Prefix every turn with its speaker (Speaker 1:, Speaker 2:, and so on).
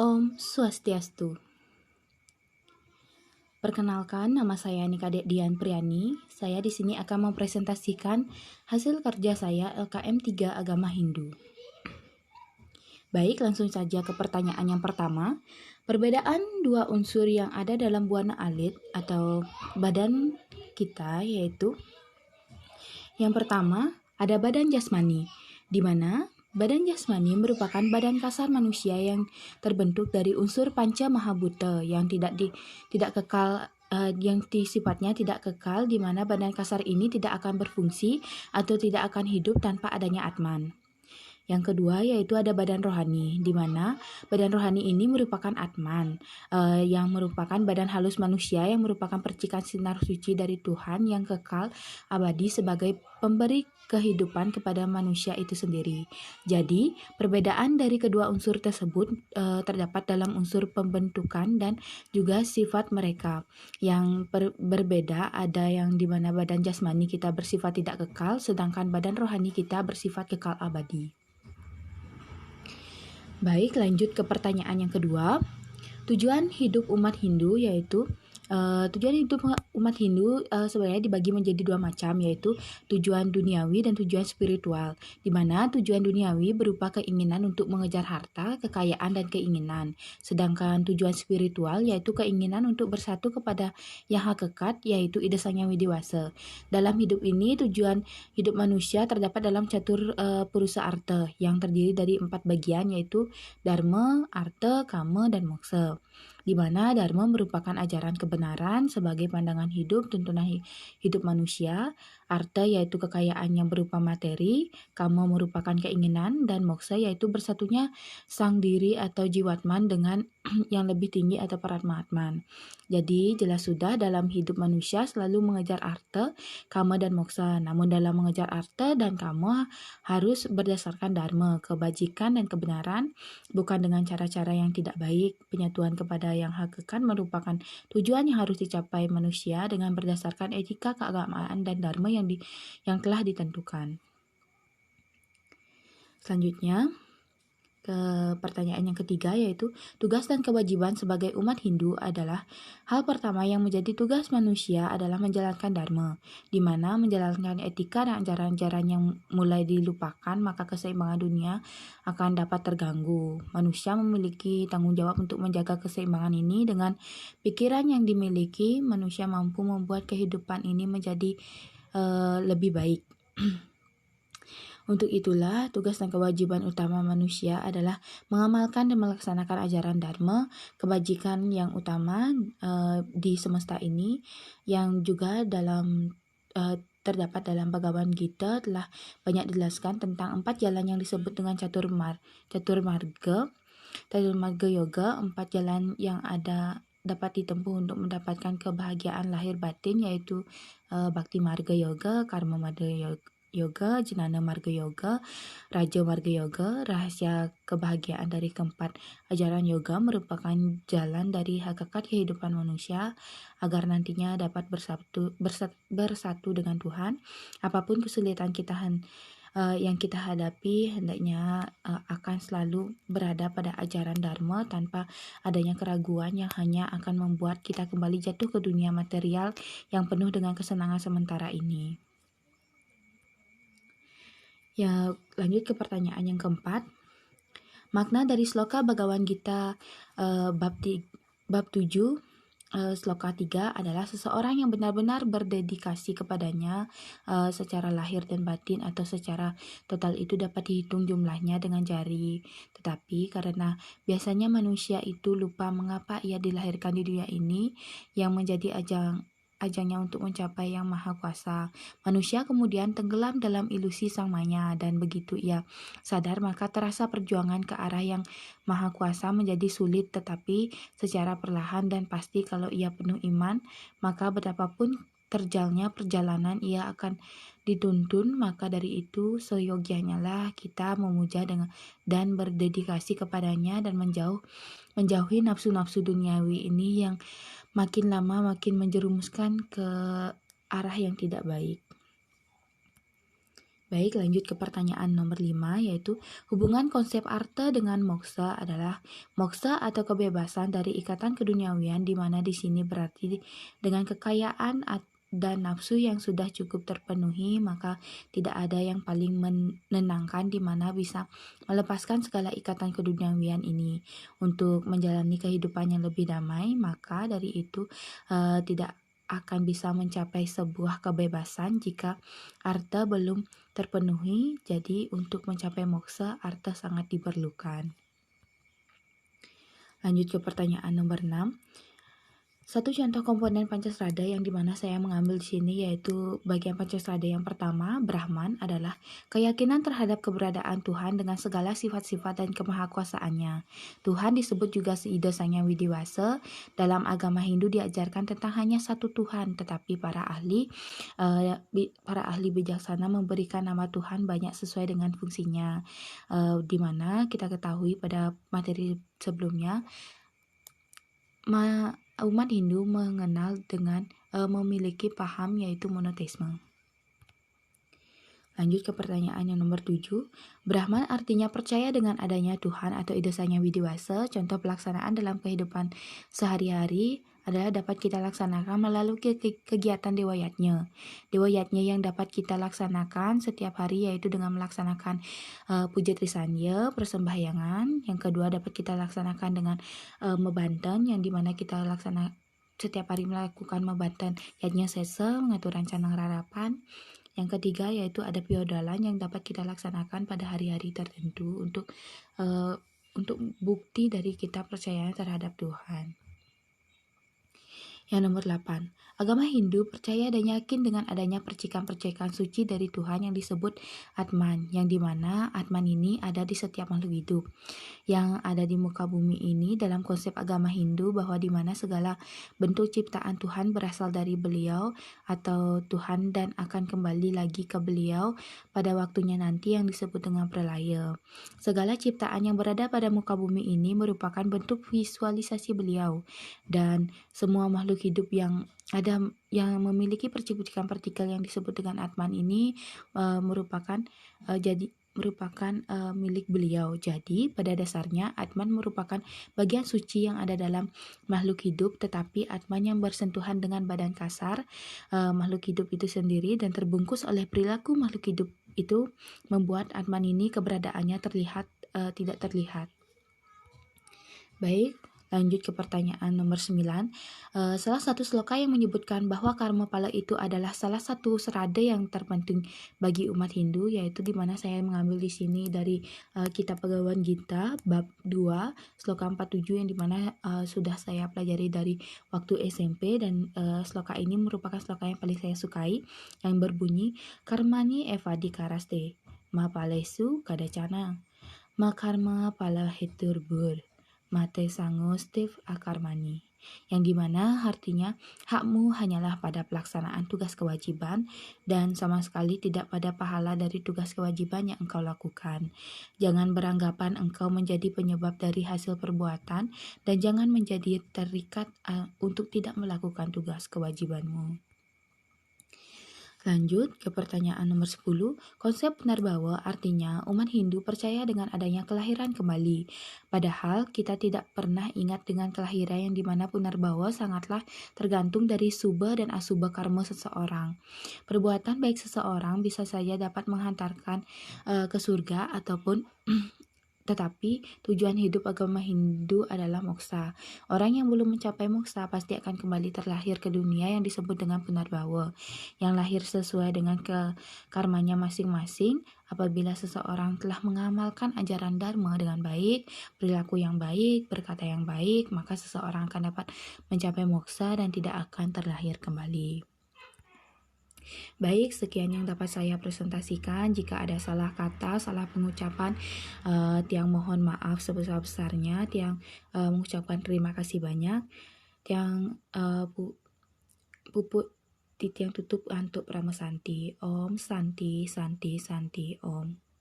Speaker 1: Om Swastiastu. Perkenalkan, nama saya Nika Dian Priani. Saya di sini akan mempresentasikan hasil kerja saya LKM 3 Agama Hindu. Baik, langsung saja ke pertanyaan yang pertama. Perbedaan dua unsur yang ada dalam buana alit atau badan kita yaitu yang pertama ada badan jasmani, di mana badan jasmani merupakan badan kasar manusia yang terbentuk dari unsur panca mahabhuta yang tidak kekal, yang sifatnya tidak kekal, di mana badan kasar ini tidak akan berfungsi atau tidak akan hidup tanpa adanya Atman. Yang kedua yaitu ada badan rohani, di mana badan rohani ini merupakan Atman, yang merupakan badan halus manusia yang merupakan percikan sinar suci dari Tuhan yang kekal abadi sebagai pemberi kehidupan kepada manusia itu sendiri. Jadi perbedaan dari kedua unsur tersebut terdapat dalam unsur pembentukan dan juga sifat mereka yang berbeda. Ada yang dimana badan jasmani kita bersifat tidak kekal, sedangkan badan rohani kita bersifat kekal abadi. Baik, lanjut ke pertanyaan yang kedua. Tujuan hidup umat Hindu yaitu tujuan hidup umat Hindu sebenarnya dibagi menjadi dua macam, yaitu tujuan duniawi dan tujuan spiritual, di mana tujuan duniawi berupa keinginan untuk mengejar harta, kekayaan, dan keinginan. Sedangkan tujuan spiritual yaitu keinginan untuk bersatu kepada yang hakikat, yaitu Ida Sang Yang Widiwasa. Dalam hidup ini, tujuan hidup manusia terdapat dalam catur purusa arta yang terdiri dari 4 bagian, yaitu dharma, arta, kama, dan moksa. Di mana dharma merupakan ajaran kebenaran sebagai pandangan hidup, tuntunan hidup manusia, arta yaitu kekayaan yang berupa materi, kama merupakan keinginan, dan moksa yaitu bersatunya sang diri atau jiwatman dengan yang lebih tinggi atau paratma-atman. Jadi jelas sudah dalam hidup manusia selalu mengejar arta, kama, dan moksa. Namun dalam mengejar arta dan kama harus berdasarkan dharma, kebajikan dan kebenaran, bukan dengan cara-cara yang tidak baik. Penyatuan kepada yang hakikat merupakan tujuan yang harus dicapai manusia dengan berdasarkan etika keagamaan dan dharma yang telah ditentukan. Selanjutnya ke pertanyaan yang ketiga, yaitu tugas dan kewajiban sebagai umat Hindu adalah hal pertama yang menjadi tugas manusia adalah menjalankan dharma, di mana menjalankan etika dan ajaran-ajaran yang mulai dilupakan maka keseimbangan dunia akan dapat terganggu. Manusia memiliki tanggung jawab untuk menjaga keseimbangan ini. Dengan pikiran yang dimiliki, manusia mampu membuat kehidupan ini menjadi lebih baik. Untuk itulah, tugas dan kewajiban utama manusia adalah mengamalkan dan melaksanakan ajaran dharma, kebajikan yang utama di semesta ini, yang juga terdapat dalam Bhagavad Gita telah banyak dijelaskan tentang 4 jalan yang disebut dengan catur marga yoga, 4 jalan yang dapat ditempuh untuk mendapatkan kebahagiaan lahir batin, yaitu Bhakti Marga Yoga, Karma Marga Yoga, Jnana Marga Yoga, Raja Marga Yoga. Rahasia kebahagiaan dari keempat ajaran yoga merupakan jalan dari hakikat kehidupan manusia agar nantinya dapat bersatu dengan Tuhan. Apapun kesulitan yang kita hadapi, hendaknya akan selalu berada pada ajaran dharma tanpa adanya keraguan yang hanya akan membuat kita kembali jatuh ke dunia material yang penuh dengan kesenangan sementara ini. Ya, lanjut ke pertanyaan yang keempat. Makna dari sloka Bhagavad Gita bab 7 sloka 3 adalah seseorang yang benar-benar berdedikasi kepadanya secara lahir dan batin atau secara total itu dapat dihitung jumlahnya dengan jari. Tetapi karena biasanya manusia itu lupa mengapa ia dilahirkan di dunia ini, yang menjadi ajangnya untuk mencapai yang maha kuasa, manusia kemudian tenggelam dalam ilusi sang maya, dan begitu ia sadar maka terasa perjuangan ke arah yang maha kuasa menjadi sulit, tetapi secara perlahan dan pasti kalau ia penuh iman, maka betapapun terjalnya perjalanan ia akan dituntun. Maka dari itu seyogianya lah kita memuja dan berdedikasi kepadanya dan menjauhi nafsu-nafsu duniawi ini yang makin lama makin menjerumuskan ke arah yang tidak baik. Baik, lanjut ke pertanyaan nomor 5, yaitu hubungan konsep arta dengan moksa adalah moksa atau kebebasan dari ikatan keduniawian, di mana di sini berarti dengan kekayaan dan nafsu yang sudah cukup terpenuhi, maka tidak ada yang paling menenangkan di mana bisa melepaskan segala ikatan keduniawian ini untuk menjalani kehidupan yang lebih damai. Maka dari itu tidak akan bisa mencapai sebuah kebebasan jika arta belum terpenuhi. Jadi untuk mencapai moksa, arta sangat diperlukan. Lanjut ke pertanyaan nomor 6. Satu contoh komponen Pancasrada yang dimana saya mengambil di sini yaitu bagian Pancasrada yang pertama, Brahman, adalah keyakinan terhadap keberadaan Tuhan dengan segala sifat-sifat dan kemahakuasaannya. Tuhan disebut juga Ida Sang Hyang Widiwasa. Dalam agama Hindu diajarkan tentang hanya satu Tuhan, tetapi para ahli bijaksana memberikan nama Tuhan banyak sesuai dengan fungsinya. Dimana kita ketahui pada materi sebelumnya, umat Hindu mengenal dengan memiliki paham yaitu monoteisme. Lanjut ke pertanyaan yang nomor 7. Brahman artinya percaya dengan adanya Tuhan atau Ida Sang Hyang Widiwasa. Contoh pelaksanaan dalam kehidupan sehari-hari adalah dapat kita laksanakan melalui kegiatan Dewa Yajna. Dewa Yajna yang dapat kita laksanakan setiap hari yaitu dengan melaksanakan puja trisandya, persembahyangan. Yang kedua dapat kita laksanakan dengan mebanten, yang dimana kita setiap hari melakukan mebanten Yajna Sesa, mengatur rencana harapan. Yang ketiga yaitu ada piodalan yang dapat kita laksanakan pada hari-hari tertentu untuk bukti dari kita percaya terhadap Tuhan. Yang nomor 8. Agama Hindu percaya dan yakin dengan adanya percikan-percikan suci dari Tuhan yang disebut Atman, yang dimana Atman ini ada di setiap makhluk hidup yang ada di muka bumi ini. Dalam konsep agama Hindu, bahwa dimana segala bentuk ciptaan Tuhan berasal dari beliau atau Tuhan dan akan kembali lagi ke beliau pada waktunya nanti yang disebut dengan pralaya. Segala ciptaan yang berada pada muka bumi ini merupakan bentuk visualisasi beliau, dan semua makhluk hidup yang ada yang memiliki percikan-partikel yang disebut dengan Atman ini merupakan milik beliau. Jadi pada dasarnya Atman merupakan bagian suci yang ada dalam makhluk hidup, tetapi Atman yang bersentuhan dengan badan kasar makhluk hidup itu sendiri dan terbungkus oleh perilaku makhluk hidup itu membuat Atman ini keberadaannya tidak terlihat. Baik, lanjut ke pertanyaan nomor 9. Salah satu sloka yang menyebutkan bahwa karma pala itu adalah salah satu serada yang terpenting bagi umat Hindu, yaitu di mana saya mengambil di sini dari Kitab Bhagavad Gita bab 2 sloka 47 yang dimana sudah saya pelajari dari waktu SMP, dan sloka ini merupakan sloka yang paling saya sukai, yang berbunyi karmani evadi karaste ma palesu kadacana ma karma pala heturbur mate sangostif akarmani, yang dimana artinya hakmu hanyalah pada pelaksanaan tugas kewajiban dan sama sekali tidak pada pahala dari tugas kewajiban yang engkau lakukan. Jangan beranggapan engkau menjadi penyebab dari hasil perbuatan dan jangan menjadi terikat untuk tidak melakukan tugas kewajibanmu. Lanjut ke pertanyaan nomor 10. Konsep Punarbawa artinya umat Hindu percaya dengan adanya kelahiran kembali. Padahal kita tidak pernah ingat dengan kelahiran, yang dimana Punarbawa sangatlah tergantung dari subha dan asubha karma seseorang. Perbuatan baik seseorang bisa saja dapat menghantarkan ke surga ataupun tetapi tujuan hidup agama Hindu adalah moksa. Orang yang belum mencapai moksa pasti akan kembali terlahir ke dunia yang disebut dengan Punarbawa, yang lahir sesuai dengan karmanya masing-masing. Apabila seseorang telah mengamalkan ajaran Dharma dengan baik, perilaku yang baik, berkata yang baik, maka seseorang akan dapat mencapai moksa dan tidak akan terlahir kembali. Baik, sekian yang dapat saya presentasikan. Jika ada salah kata, salah pengucapan, Tiang mohon maaf sebesar-besarnya. Tiang mengucapkan terima kasih banyak. Tiang puput Tiang tutup untuk Prama Santi. Om Santi Santi Santi Om.